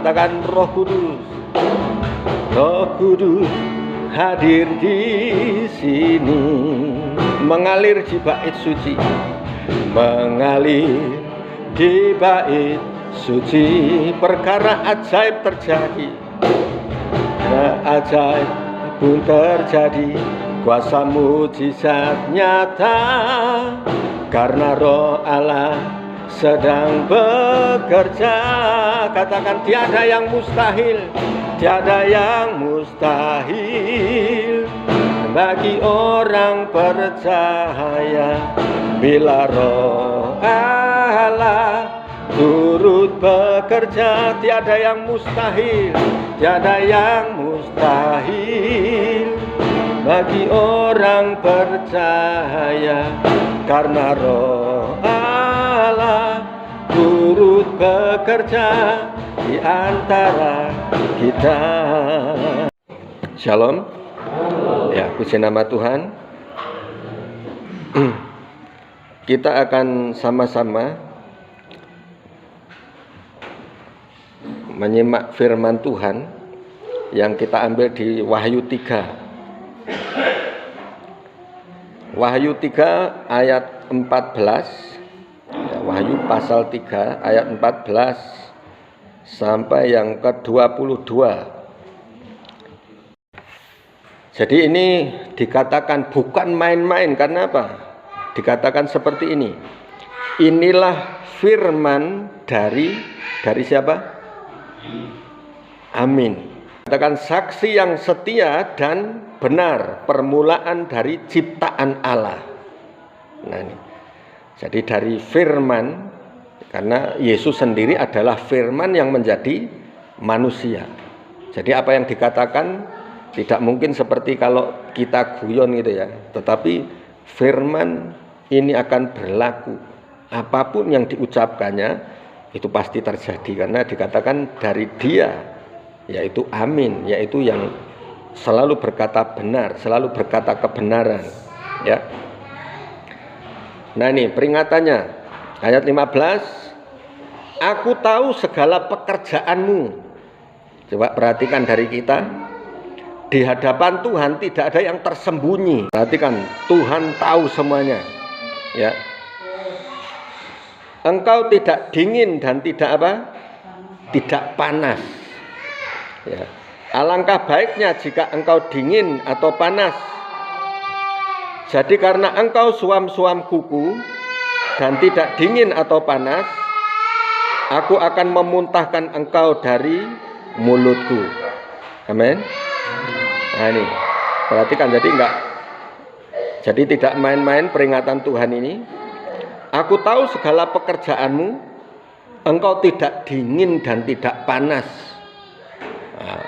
Katakan Roh Kudus. Roh Kudus hadir di sini, mengalir di bait suci, mengalir di bait suci. Perkara ajaib terjadi, ajaib pun terjadi, kuasa mujizat nyata, karena Roh Allah sedang bekerja. Katakan tiada yang mustahil, tiada yang mustahil bagi orang percaya. Bila Roh Allah turut bekerja, tiada yang mustahil, tiada yang mustahil bagi orang percaya, karena Roh Allah turut bekerja di antara kita. Shalom. Ya, puji nama Tuhan. Kita akan sama-sama menyimak firman Tuhan yang kita ambil di Wahyu 3. Wahyu 3 ayat 14. Wahyu pasal 3 ayat 14 sampai yang ke-22. Jadi ini dikatakan bukan main-main. Karena apa? Dikatakan seperti ini. Inilah firman dari siapa? Amin. Katakan saksi yang setia dan benar, permulaan dari ciptaan Allah. Nah ini. Jadi dari firman, karena Yesus sendiri adalah firman yang menjadi manusia. Jadi apa yang dikatakan tidak mungkin seperti kalau kita guyon gitu ya. Tetapi firman ini akan berlaku. Apapun yang diucapkannya itu pasti terjadi, karena dikatakan dari Dia, yaitu Amin, yaitu yang selalu berkata benar, selalu berkata kebenaran, ya. Nah ini peringatannya ayat 15. Aku tahu segala pekerjaanmu. Coba perhatikan dari kita. Di hadapan Tuhan tidak ada yang tersembunyi. Perhatikan, Tuhan tahu semuanya, ya. Engkau tidak dingin dan tidak apa? Tidak panas. Ya. Alangkah baiknya jika engkau dingin atau panas. Jadi karena engkau suam-suam kuku dan tidak dingin atau panas, aku akan memuntahkan engkau dari mulutku. Amin. Nah ini, perhatikan, jadi tidak main-main peringatan Tuhan ini. Aku tahu segala pekerjaanmu, engkau tidak dingin dan tidak panas. Nah,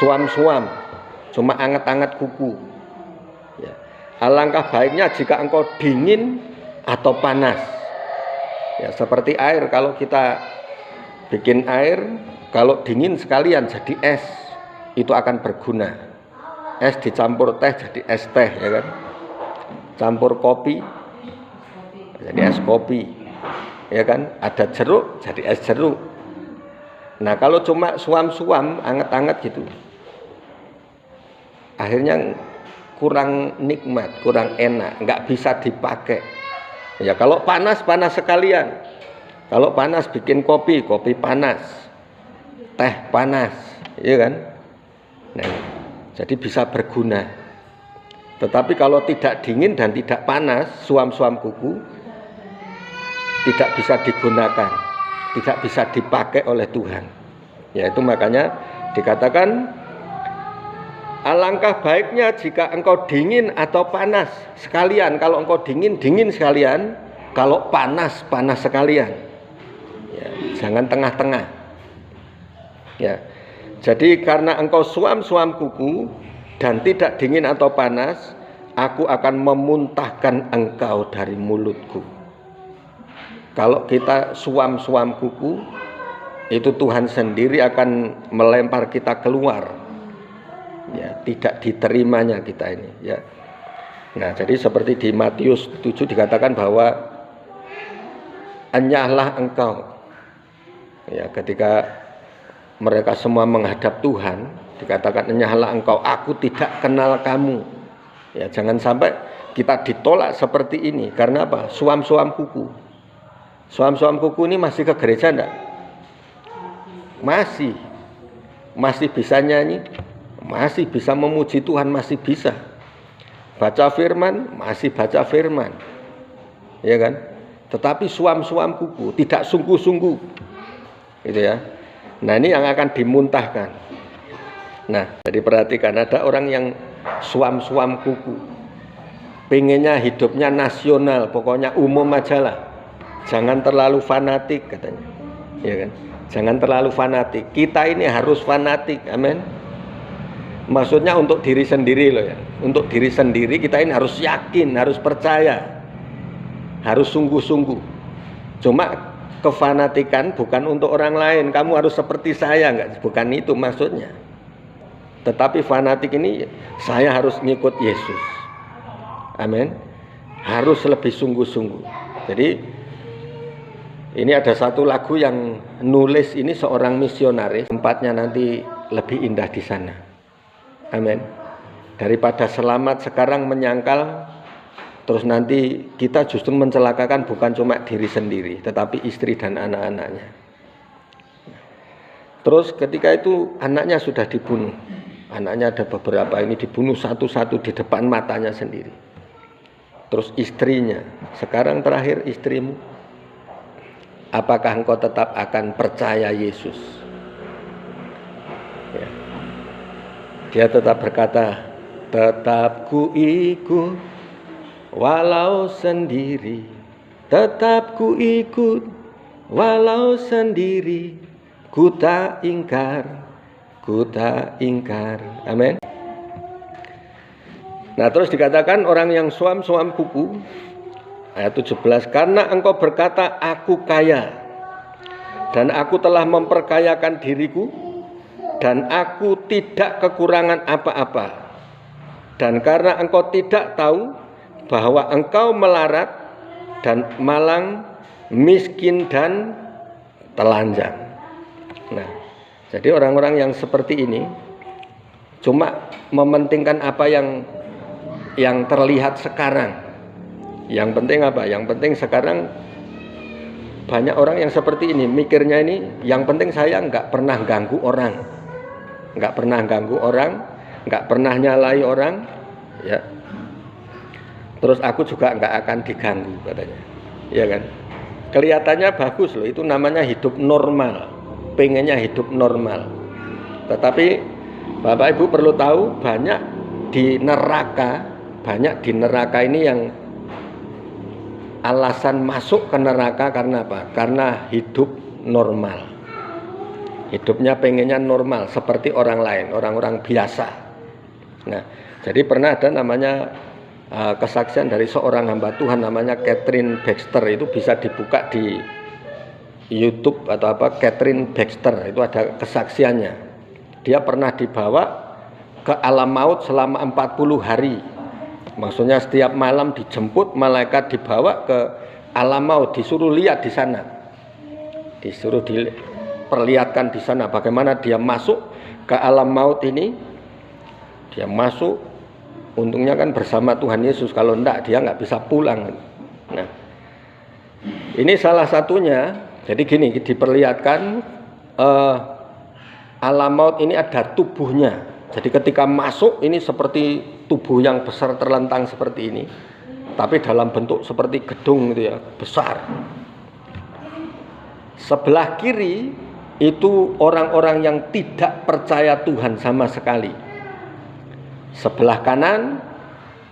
suam-suam, cuma anget-anget kuku. Ya. Alangkah baiknya jika engkau dingin atau panas. Ya, seperti air, kalau kita bikin air, kalau dingin sekalian jadi es, itu akan berguna. Es dicampur teh jadi es teh, ya kan? Campur kopi jadi es kopi, ya kan? Ada jeruk jadi es jeruk. Nah kalau cuma suam-suam, anget-anget gitu, akhirnya kurang nikmat, kurang enak, nggak bisa dipakai. Ya kalau panas, panas sekalian. Kalau panas bikin kopi, kopi panas, teh panas, ya kan? Nah, jadi bisa berguna. Tetapi kalau tidak dingin dan tidak panas, suam-suam kuku, tidak bisa digunakan, tidak bisa dipakai oleh Tuhan. Yaitu makanya dikatakan, alangkah baiknya jika engkau dingin atau panas sekalian. Kalau engkau dingin, dingin sekalian. Kalau panas, panas sekalian. Ya, jangan tengah-tengah. Ya. Jadi karena engkau suam-suam kuku dan tidak dingin atau panas, aku akan memuntahkan engkau dari mulutku. Kalau kita suam-suam kuku, itu Tuhan sendiri akan melempar kita keluar. Ya, tidak diterimanya kita ini, ya. Nah, jadi seperti di Matius 7 dikatakan bahwa enyahlah engkau. Ya, ketika mereka semua menghadap Tuhan, dikatakan nyala engkau, aku tidak kenal kamu. Ya, jangan sampai kita ditolak seperti ini. Karena apa? Suam-suam kuku. Suam-suam kuku ini masih ke gereja enggak? Masih. Masih bisa nyanyi, masih bisa memuji Tuhan, masih bisa. Baca firman, masih baca firman. Ya kan? Tetapi suam-suam kuku, tidak sungguh-sungguh. Gitu ya. Nah, ini yang akan dimuntahkan. Nah, jadi perhatikan, ada orang yang suam-suam kuku, pengennya hidupnya nasional, pokoknya umum aja lah, jangan terlalu fanatik katanya, ya kan? Jangan terlalu fanatik. Kita ini harus fanatik, amin. Maksudnya untuk diri sendiri loh ya, untuk diri sendiri kita ini harus yakin, harus percaya, harus sungguh-sungguh. Cuma kefanatikan bukan untuk orang lain, kamu harus seperti saya, enggak, bukan itu maksudnya. Tetapi fanatik ini saya harus ngikut Yesus. Amin. Harus lebih sungguh-sungguh. Jadi ini ada satu lagu yang nulis ini seorang misionaris, tempatnya nanti lebih indah di sana. Amin. Daripada selamat sekarang menyangkal, terus nanti kita justru mencelakakan bukan cuma diri sendiri, tetapi istri dan anak-anaknya. Terus ketika itu anaknya sudah dibunuh. Anaknya ada beberapa ini dibunuh satu-satu di depan matanya sendiri. Terus istrinya, sekarang terakhir istrimu, apakah engkau tetap akan percaya Yesus? Ya. Dia tetap berkata, tetap ku ikut walau sendiri, tetap ku ikut walau sendiri, ku tak ingkar, ku tak ingkar. Amin. Nah, terus dikatakan orang yang suam-suam kuku, ayat 17, karena engkau berkata aku kaya dan aku telah memperkayakan diriku dan aku tidak kekurangan apa-apa, dan karena engkau tidak tahu bahwa engkau melarat dan malang, miskin dan telanjang. Nah, jadi orang-orang yang seperti ini cuma mementingkan apa yang terlihat sekarang. Yang penting apa? Yang penting sekarang banyak orang yang seperti ini, mikirnya ini yang penting saya nggak pernah ganggu orang, nggak pernah ganggu orang, nggak pernah nyalai orang, ya. Terus aku juga nggak akan diganggu katanya, ya kan? Kelihatannya bagus loh, itu namanya hidup normal, pengennya hidup normal. Tetapi Bapak Ibu perlu tahu banyak di neraka ini yang alasan masuk ke neraka karena apa? Karena hidup normal. Hidupnya pengennya normal seperti orang lain, orang-orang biasa. Nah, jadi pernah ada namanya kesaksian dari seorang hamba Tuhan namanya Catherine Baxter, itu bisa dibuka di YouTube atau apa, Catherine Baxter, itu ada kesaksiannya. Dia pernah dibawa ke alam maut selama 40 hari. Maksudnya setiap malam dijemput malaikat, dibawa ke alam maut, disuruh lihat di sana, disuruh diperlihatkan di sana bagaimana dia masuk ke alam maut ini. Dia masuk, untungnya kan bersama Tuhan Yesus, kalau enggak dia nggak bisa pulang. Nah, ini salah satunya. Jadi gini, diperlihatkan alam maut ini ada tubuhnya. Jadi ketika masuk ini seperti tubuh yang besar terlentang seperti ini, tapi dalam bentuk seperti gedung gitu ya, besar. Sebelah kiri itu orang-orang yang tidak percaya Tuhan sama sekali. Sebelah kanan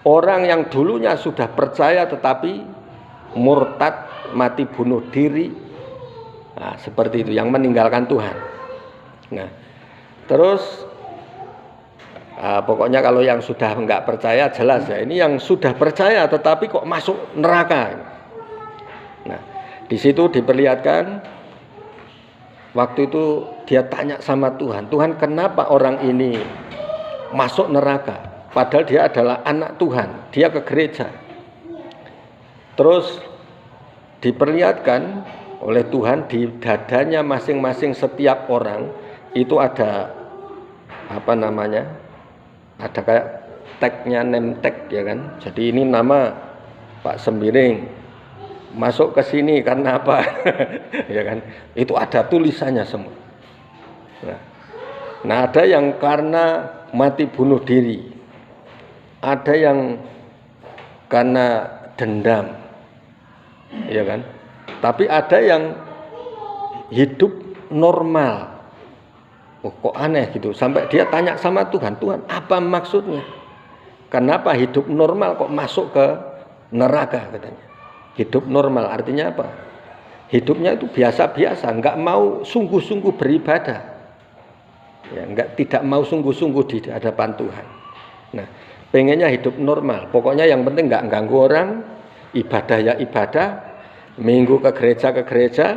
orang yang dulunya sudah percaya tetapi murtad, mati bunuh diri. Nah, seperti itu, yang meninggalkan Tuhan. Nah, terus pokoknya kalau yang sudah enggak percaya jelas ya, ini yang sudah percaya tetapi kok masuk neraka. Nah, di situ diperlihatkan waktu itu dia tanya sama Tuhan, Tuhan kenapa orang ini masuk neraka? Padahal dia adalah anak Tuhan, dia ke gereja. Terus diperlihatkan oleh Tuhan di dadanya masing-masing setiap orang itu ada apa namanya? Ada kayak tagnya, name tag ya kan. Jadi ini nama Pak Sembiring, masuk ke sini karena apa? Ya kan. Itu ada tulisannya semua. Nah, ada yang karena mati bunuh diri. Ada yang karena dendam. Ya kan? Tapi ada yang hidup normal. Oh, kok aneh gitu. Sampai dia tanya sama Tuhan, Tuhan, apa maksudnya? Kenapa hidup normal kok masuk ke neraka katanya? Hidup normal artinya apa? Hidupnya itu biasa-biasa, enggak mau sungguh-sungguh beribadah. Ya, tidak mau sungguh-sungguh di hadapan Tuhan. Nah, pengennya hidup normal. Pokoknya yang penting enggak ganggu orang, ibadah ya ibadah, minggu ke gereja,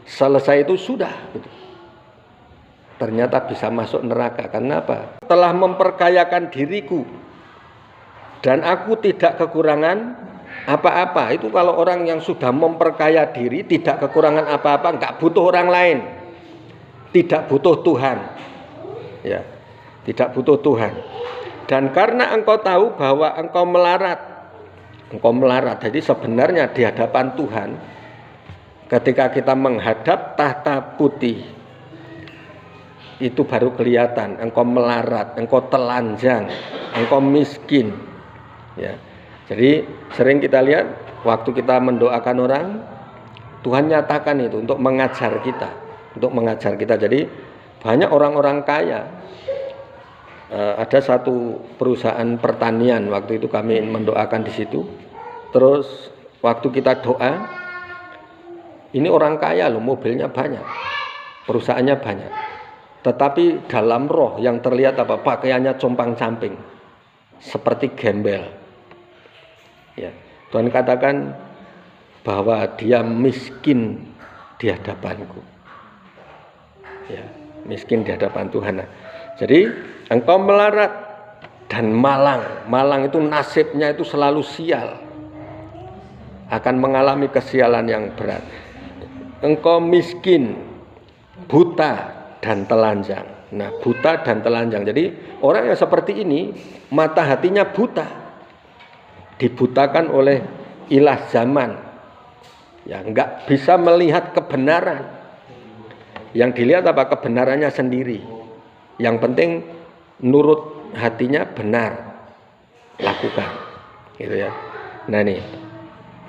selesai itu sudah. Gitu. Ternyata bisa masuk neraka. Karena apa? Telah memperkayakan diriku dan aku tidak kekurangan apa-apa. Itu kalau orang yang sudah memperkaya diri, tidak kekurangan apa-apa, enggak butuh orang lain. Tidak butuh Tuhan. Ya, tidak butuh Tuhan. Dan karena engkau tahu bahwa engkau melarat. Jadi sebenarnya di hadapan Tuhan, ketika kita menghadap tahta putih, itu baru kelihatan engkau melarat, engkau telanjang, engkau miskin. Ya. Jadi sering kita lihat waktu kita mendoakan orang, Tuhan nyatakan itu untuk mengajar kita. Jadi banyak orang-orang kaya. Ada satu perusahaan pertanian, waktu itu kami mendoakan di situ. Terus waktu kita doa, ini orang kaya loh, mobilnya banyak, perusahaannya banyak. Tetapi dalam roh yang terlihat apa? Pakaiannya compang-camping, seperti gembel. Ya, Tuhan katakan bahwa dia miskin di hadapanku. Ya, miskin di hadapan Tuhan. Nah, jadi engkau melarat dan malang itu nasibnya itu selalu sial, akan mengalami kesialan yang berat. Engkau miskin, buta dan telanjang. Nah, buta dan telanjang. Jadi orang yang seperti ini mata hatinya buta, dibutakan oleh ilah zaman. Ya, enggak bisa melihat kebenaran. Yang dilihat apa? Kebenarannya sendiri. Yang penting nurut hatinya benar, lakukan. Gitu ya. Nah, ini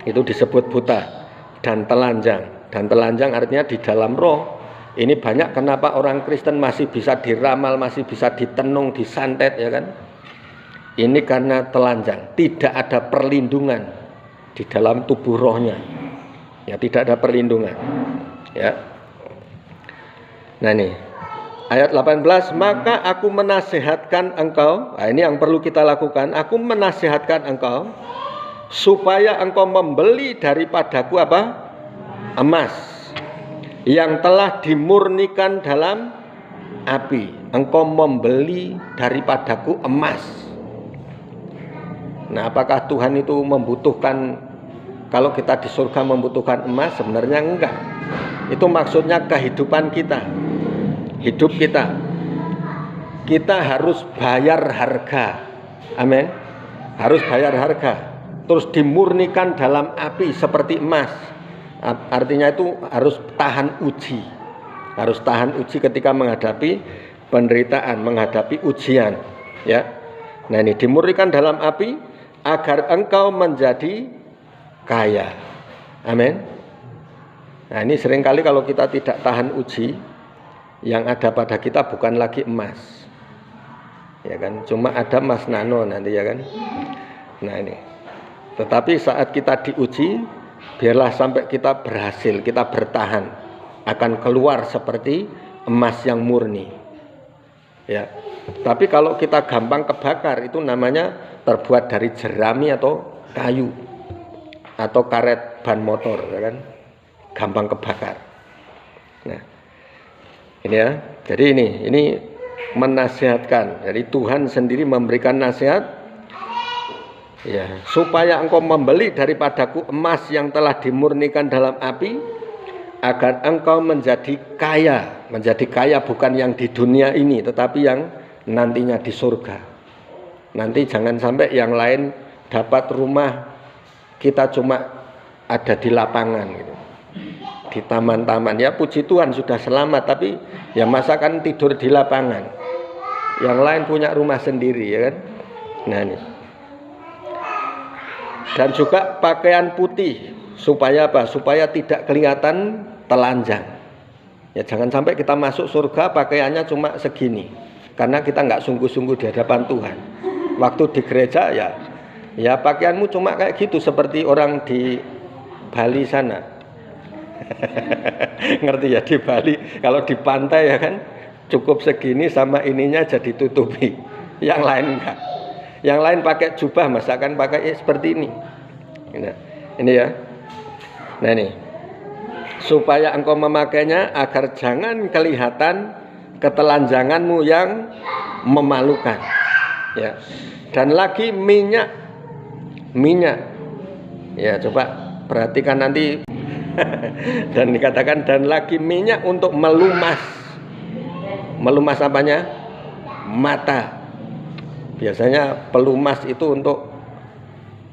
itu disebut buta dan telanjang. Dan telanjang artinya di dalam roh. Ini banyak kenapa orang Kristen masih bisa diramal, masih bisa ditenung, disantet, ya kan? Ini karena telanjang, tidak ada perlindungan di dalam tubuh rohnya. Ya, tidak ada perlindungan. Ya. Nah, ini ayat 18, maka aku menasihatkan engkau. Nah, ini yang perlu kita lakukan. Aku menasihatkan engkau supaya engkau membeli daripadaku apa? Emas yang telah dimurnikan dalam api. Engkau membeli daripadaku emas. Nah, apakah Tuhan itu membutuhkan, kalau kita di surga membutuhkan emas? Sebenarnya enggak. Itu maksudnya kehidupan kita, hidup kita. Kita harus bayar harga. Amin. Harus bayar harga. Terus dimurnikan dalam api seperti emas. Artinya itu harus tahan uji. Harus tahan uji ketika menghadapi penderitaan, menghadapi ujian, ya. Nah, ini dimurnikan dalam api agar engkau menjadi kaya. Amin. Nah, ini seringkali kalau kita tidak tahan uji, yang ada pada kita bukan lagi emas, ya kan, cuma ada emas nano nanti, ya kan. Nah, ini tetapi saat kita diuji, biarlah sampai kita berhasil, kita bertahan, akan keluar seperti emas yang murni, ya. Tapi kalau kita gampang kebakar, itu namanya terbuat dari jerami atau kayu atau karet ban motor, ya kan, gampang kebakar. Nah, ini ya. Jadi ini menasihatkan. Jadi Tuhan sendiri memberikan nasihat, ya, supaya engkau membeli daripadaku emas yang telah dimurnikan dalam api, agar engkau menjadi kaya. Menjadi kaya bukan yang di dunia ini, tetapi yang nantinya di surga. Nanti jangan sampai yang lain dapat rumah, kita cuma ada di lapangan gitu, di taman-taman. Ya puji Tuhan sudah selamat, tapi ya masa kan tidur di lapangan. Yang lain punya rumah sendiri, ya kan. Nah ini. Dan juga pakaian putih, supaya apa? Supaya tidak kelihatan telanjang. Ya jangan sampai kita masuk surga pakaiannya cuma segini, karena kita nggak sungguh-sungguh di hadapan Tuhan. Waktu di gereja ya pakaianmu cuma kayak gitu, seperti orang di Bali sana. Ngerti ya, di Bali kalau di pantai ya kan cukup segini sama ininya jadi tutupi. Yang lain enggak. Yang lain pakai jubah, masakan pakai seperti ini. Nah, ini ya. Nah ini. Supaya engkau memakainya agar jangan kelihatan ketelanjanganmu yang memalukan. Ya. Dan lagi minyak. Ya, coba perhatikan nanti. Dan dikatakan dan lagi minyak untuk melumas. Melumas apanya? Mata. Biasanya pelumas itu untuk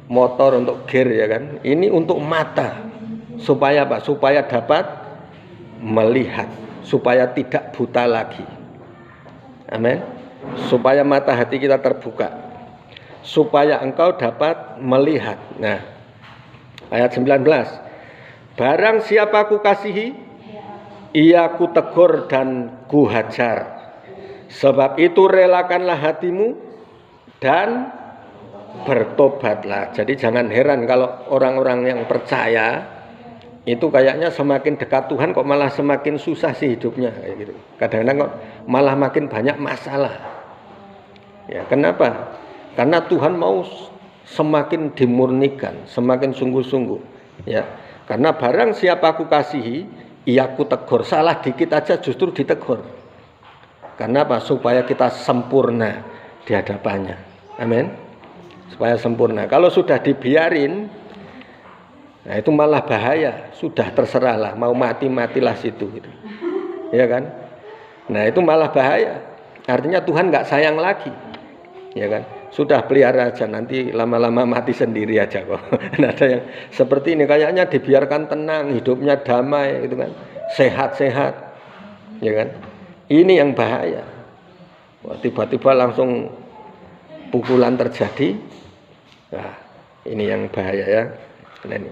motor, untuk gear ya kan. Ini untuk mata. Supaya apa? Supaya dapat melihat, supaya tidak buta lagi. Amin. Supaya mata hati kita terbuka, supaya engkau dapat melihat. Nah, ayat 19. Barang siapa ku kasihi, ia ku tegur dan ku hajar. Sebab itu relakanlah hatimu dan bertobatlah. Jadi jangan heran kalau orang-orang yang percaya itu kayaknya semakin dekat Tuhan kok malah semakin susah sih hidupnya kayak gitu. Kadang-kadang kok malah makin banyak masalah. Ya, kenapa? Karena Tuhan mau semakin dimurnikan, semakin sungguh-sungguh. Ya, karena barang siapa aku kasihi, ia ku tegur. Salah dikit aja justru ditegur. Karena apa? Supaya kita sempurna di hadapannya. Amin. Supaya sempurna. Kalau sudah dibiarin, nah itu malah bahaya. Sudah terserahlah, mau mati-matilah situ gitu. Ya kan? Nah itu malah bahaya. Artinya Tuhan nggak sayang lagi. Ya kan? Sudah pelihara aja, nanti lama-lama mati sendiri aja kok. Nah, ada yang seperti ini, kayaknya dibiarkan tenang, hidupnya damai gitu kan. Sehat-sehat. Ya kan? Ini yang bahaya. Wah, tiba-tiba langsung pukulan terjadi. Nah, ini yang bahaya ya. Nah, ini.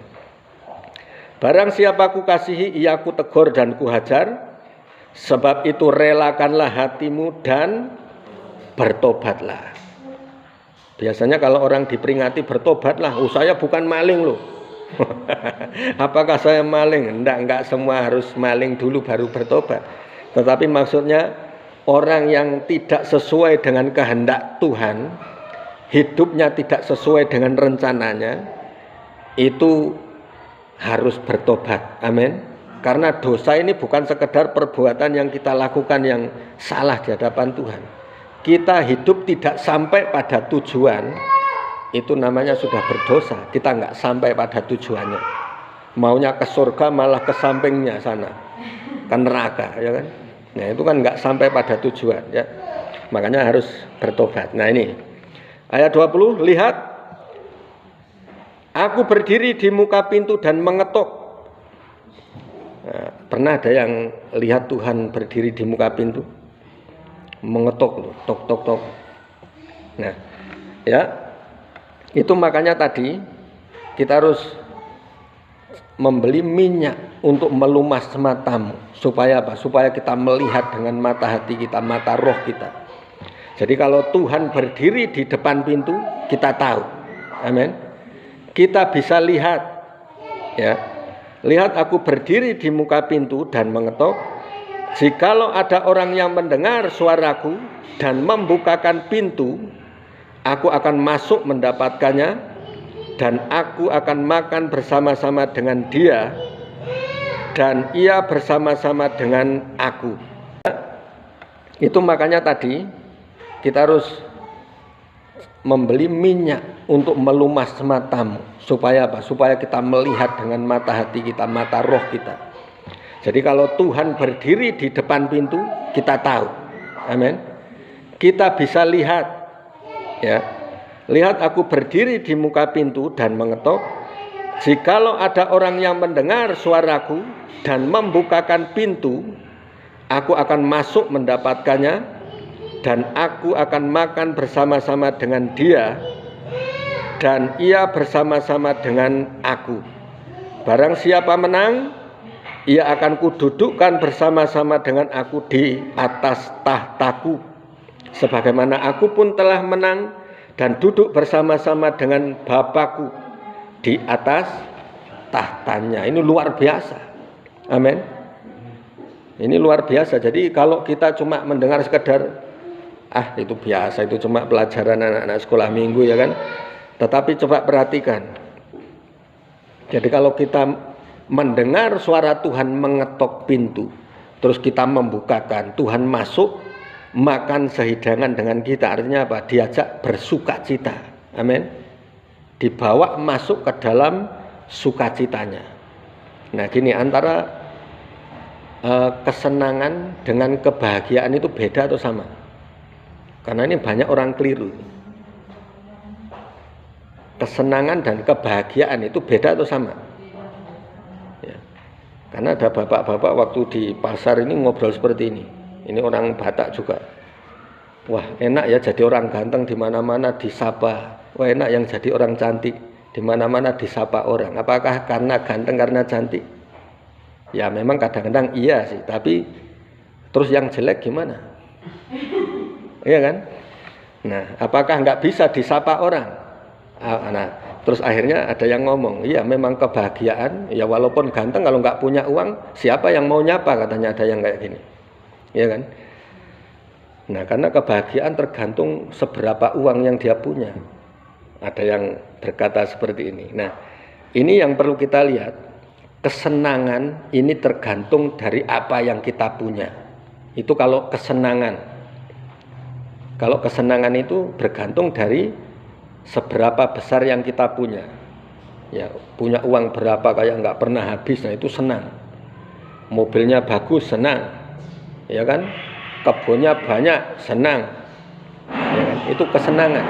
Barang siapa ku kasihi, ia ku tegur dan ku hajar. Sebab itu relakanlah hatimu dan bertobatlah. Biasanya kalau orang diperingati bertobatlah, saya bukan maling loh. Apakah saya maling? Enggak semua harus maling dulu baru bertobat. Tetapi maksudnya orang yang tidak sesuai dengan kehendak Tuhan, hidupnya tidak sesuai dengan rencananya, itu harus bertobat. Amin. Karena dosa ini bukan sekedar perbuatan yang kita lakukan yang salah di hadapan Tuhan. Kita hidup tidak sampai pada tujuan, itu namanya sudah berdosa. Kita nggak sampai pada tujuannya. Maunya ke surga malah ke sampingnya sana, ke neraka, ya kan? Nah itu kan nggak sampai pada tujuan, ya. Makanya harus bertobat. Nah ini ayat 20, lihat, aku berdiri di muka pintu dan mengetuk. Nah, pernah ada yang lihat Tuhan berdiri di muka pintu? Mengetuk, tok tok tok. Nah, ya. Itu makanya tadi kita harus membeli minyak untuk melumas matamu. Supaya apa? Supaya kita melihat dengan mata hati kita, mata roh kita. Jadi kalau Tuhan berdiri di depan pintu, kita tahu. Amin. Kita bisa lihat, ya. Lihat, aku berdiri di muka pintu dan mengetuk. Jikalau ada orang yang mendengar suaraku dan membukakan pintu, aku akan masuk mendapatkannya dan aku akan makan bersama-sama dengan dia dan ia bersama-sama dengan aku. Itu makanya tadi kita harus membeli minyak untuk melumas matamu. Supaya apa? Supaya kita melihat dengan mata hati kita, mata roh kita. Jadi kalau Tuhan berdiri di depan pintu, kita tahu. Amin. Kita bisa lihat, ya. Lihat aku berdiri di muka pintu dan mengetok. Jikalau ada orang yang mendengar suaraku dan membukakan pintu, aku akan masuk mendapatkannya dan aku akan makan bersama-sama dengan dia dan ia bersama-sama dengan aku. Barang siapa menang, ia akan kududukkan bersama-sama dengan aku di atas tahtaku, sebagaimana aku pun telah menang dan duduk bersama-sama dengan Bapakku di atas tahtanya. Ini luar biasa. Amin. Ini luar biasa. Jadi kalau kita cuma mendengar sekedar itu biasa, itu cuma pelajaran anak-anak sekolah minggu, ya kan. Tetapi coba perhatikan. Jadi kalau kita mendengar suara Tuhan mengetok pintu, terus kita membukakan, Tuhan masuk makan sehidangan dengan kita. Artinya apa? Diajak bersukacita. Amin. Dibawa masuk ke dalam sukacitanya. Nah, gini, antara kesenangan dengan kebahagiaan itu beda atau sama? Karena ini banyak orang keliru. Kesenangan dan kebahagiaan itu beda atau sama? Ya. Karena ada bapak-bapak waktu di pasar ini ngobrol seperti ini. Ini orang Batak juga. Wah, enak ya jadi orang ganteng, di mana-mana disapa. Wah, enak yang jadi orang cantik, di mana-mana disapa orang. Apakah karena ganteng, karena cantik? Ya memang kadang-kadang iya sih, tapi terus yang jelek gimana? Iya kan? Nah, apakah nggak bisa disapa orang? Nah, terus akhirnya ada yang ngomong, iya memang kebahagiaan, ya walaupun ganteng, kalau nggak punya uang, siapa yang mau nyapa, katanya ada yang kayak gini. Iya kan? Nah, karena kebahagiaan tergantung seberapa uang yang dia punya. Ada yang berkata seperti ini. Nah, ini yang perlu kita lihat. Kesenangan ini tergantung dari apa yang kita punya. Itu kalau kesenangan. Kalau kesenangan itu bergantung dari seberapa besar yang kita punya. Ya, punya uang berapa kayak nggak pernah habis, nah itu senang. Mobilnya bagus, senang. Ya kan? Kebunnya banyak, senang. Ya kan? Itu kesenangan.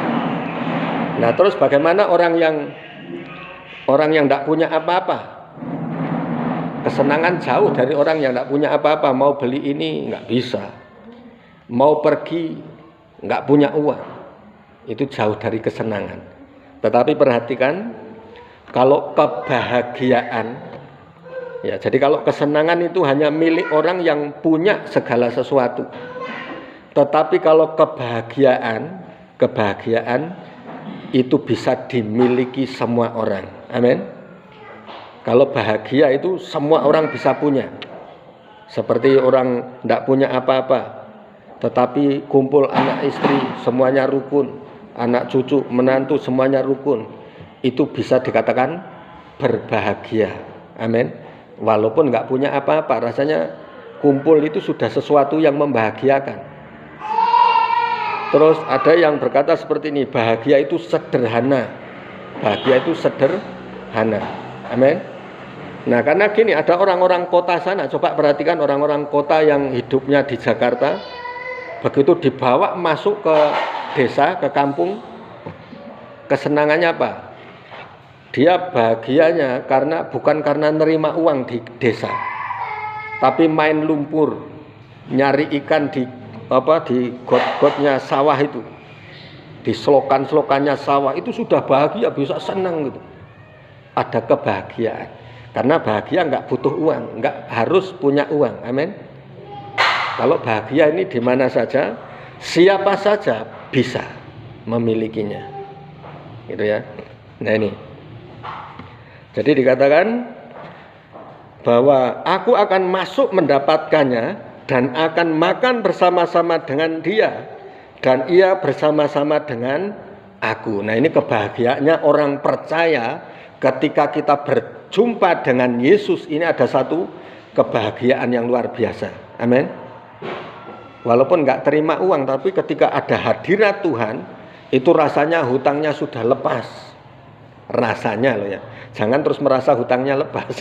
Nah, terus bagaimana orang yang tidak punya apa-apa? Kesenangan jauh dari orang yang tidak punya apa-apa. Mau beli ini nggak bisa, mau pergi nggak punya uang. Itu jauh dari kesenangan. Tetapi perhatikan, kalau kebahagiaan, ya, jadi kalau kesenangan itu hanya milik orang yang punya segala sesuatu. Tetapi kalau kebahagiaan itu bisa dimiliki semua orang. Amin. Kalau bahagia itu semua orang bisa punya. Seperti orang tidak punya apa-apa, tetapi kumpul anak istri semuanya rukun, anak cucu menantu semuanya rukun, itu bisa dikatakan berbahagia. Amin. Walaupun nggak punya apa-apa, rasanya kumpul itu sudah sesuatu yang membahagiakan. Terus ada yang berkata seperti ini, bahagia itu sederhana. Bahagia itu sederhana. Amin. Nah, karena gini, ada orang-orang kota sana, coba perhatikan orang-orang kota yang hidupnya di Jakarta, begitu dibawa masuk ke desa, ke kampung, kesenangannya apa? Dia bahagianya bukan karena nerima uang di desa, tapi main lumpur, nyari ikan di got-gotnya sawah itu, di selokan-selokannya sawah, itu sudah bahagia, bisa senang gitu. Ada kebahagiaan. Karena bahagia nggak butuh uang, nggak harus punya uang. Amin. Kalau bahagia ini di mana saja, siapa saja bisa memilikinya. Gitu ya. Nah ini. Jadi dikatakan bahwa aku akan masuk mendapatkannya dan akan makan bersama-sama dengan dia dan ia bersama-sama dengan aku. Nah, ini kebahagiaannya orang percaya ketika kita berjumpa dengan Yesus. Ini ada satu kebahagiaan yang luar biasa. Amin. Walaupun nggak terima uang, tapi ketika ada hadirat Tuhan, itu rasanya hutangnya sudah lepas. rasanya loh ya. Jangan terus merasa hutangnya lepas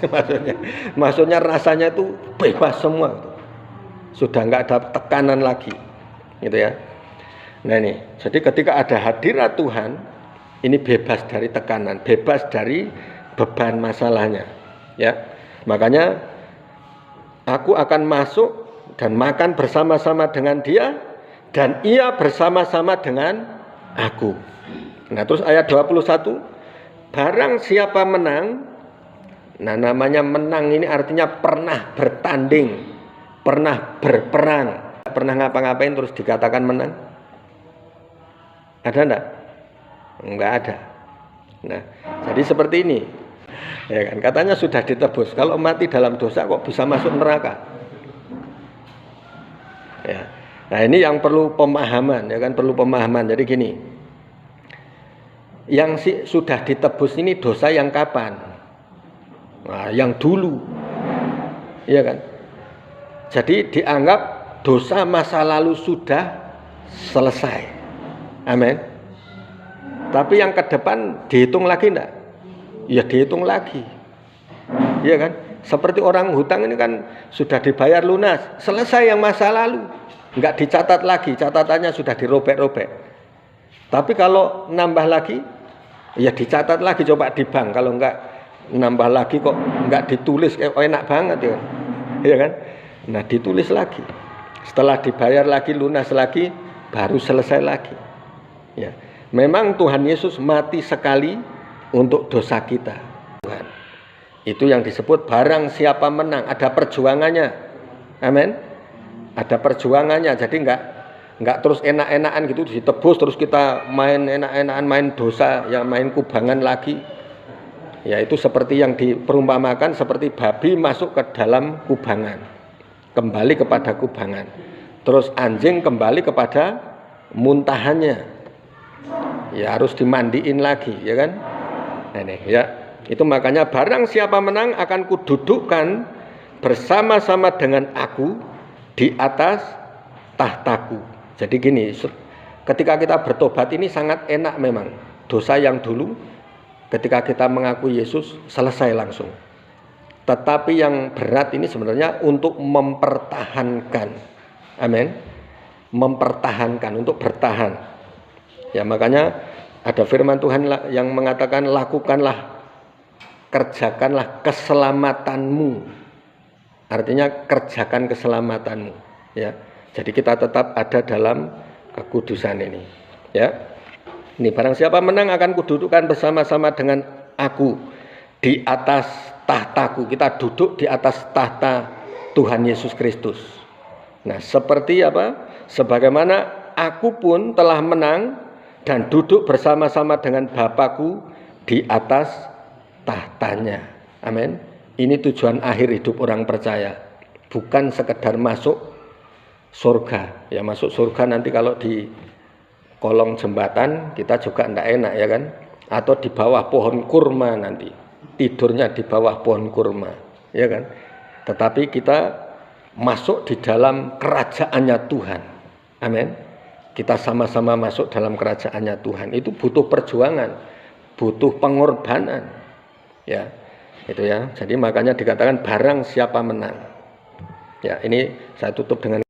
maksudnya rasanya itu bebas semua gitu. Sudah nggak ada tekanan lagi gitu ya. Nah ini, jadi ketika ada hadirat Tuhan, ini bebas dari tekanan, bebas dari beban masalahnya ya. Makanya aku akan masuk dan makan bersama-sama dengan dia, dan ia bersama-sama dengan aku. Nah terus ayat 21, barang siapa menang. Nah namanya menang ini artinya pernah bertanding, pernah berperang, pernah ngapa-ngapain terus dikatakan menang. Ada enggak? Enggak ada. Nah jadi seperti ini ya kan, katanya sudah ditebus. Kalau mati dalam dosa kok bisa masuk neraka ya. Nah ini yang perlu pemahaman ya kan, perlu pemahaman. Jadi gini, yang sudah ditebus ini dosa yang kapan? Nah, yang dulu ya kan. Jadi dianggap dosa masa lalu sudah selesai. Amin. Tapi yang ke depan dihitung lagi enggak? Ya dihitung lagi. Iya kan? Seperti orang hutang ini kan sudah dibayar lunas, selesai yang masa lalu. Enggak dicatat lagi, catatannya sudah dirobek-robek. Tapi kalau nambah lagi, ya dicatat lagi, coba di bank. Kalau enggak nambah lagi kok enggak ditulis, enak banget ya. Iya kan? Nah ditulis lagi. Setelah dibayar lagi, lunas lagi, baru selesai lagi. Ya. Memang Tuhan Yesus mati sekali untuk dosa kita. Tuhan. Itu yang disebut barang siapa menang, ada perjuangannya. Amin. Ada perjuangannya. Jadi enggak terus enak-enakan gitu ditebus terus kita main enak-enakan, main dosa, ya main kubangan lagi. Ya itu seperti yang diperumpamakan seperti babi masuk ke dalam kubangan. Kembali kepada kubangan. Terus anjing kembali kepada muntahannya. Ya harus dimandiin lagi, ya kan? Nah, ini ya. Itu makanya barang siapa menang akan kududukkan bersama-sama dengan aku di atas tahtaku. Jadi gini, ketika kita bertobat ini sangat enak memang. Dosa yang dulu ketika kita mengakui Yesus selesai langsung. Tetapi yang berat ini sebenarnya untuk mempertahankan. Amin. Mempertahankan, untuk bertahan. Ya makanya ada firman Tuhan yang mengatakan lakukanlah, kerjakanlah keselamatanmu. Artinya kerjakan keselamatanmu. Ya, jadi kita tetap ada dalam kekudusan ini. Ya, ini barang siapa menang akan kududukkan bersama-sama dengan aku di atas tahtaku. Kita duduk di atas tahta Tuhan Yesus Kristus. Nah, seperti apa? Sebagaimana aku pun telah menang dan duduk bersama-sama dengan Bapakku di atas tahtanya. Amin. Ini tujuan akhir hidup orang percaya. Bukan sekedar masuk surga. Ya masuk surga nanti kalau di kolong jembatan kita juga tidak enak ya kan. Atau di bawah pohon kurma nanti. Tidurnya di bawah pohon kurma. Ya kan. Tetapi kita masuk di dalam kerajaannya Tuhan. Amin. Kita sama-sama masuk dalam kerajaannya Tuhan. Itu butuh perjuangan, butuh pengorbanan. Ya, itu ya. Jadi makanya dikatakan barang siapa menang. Ya, ini saya tutup dengan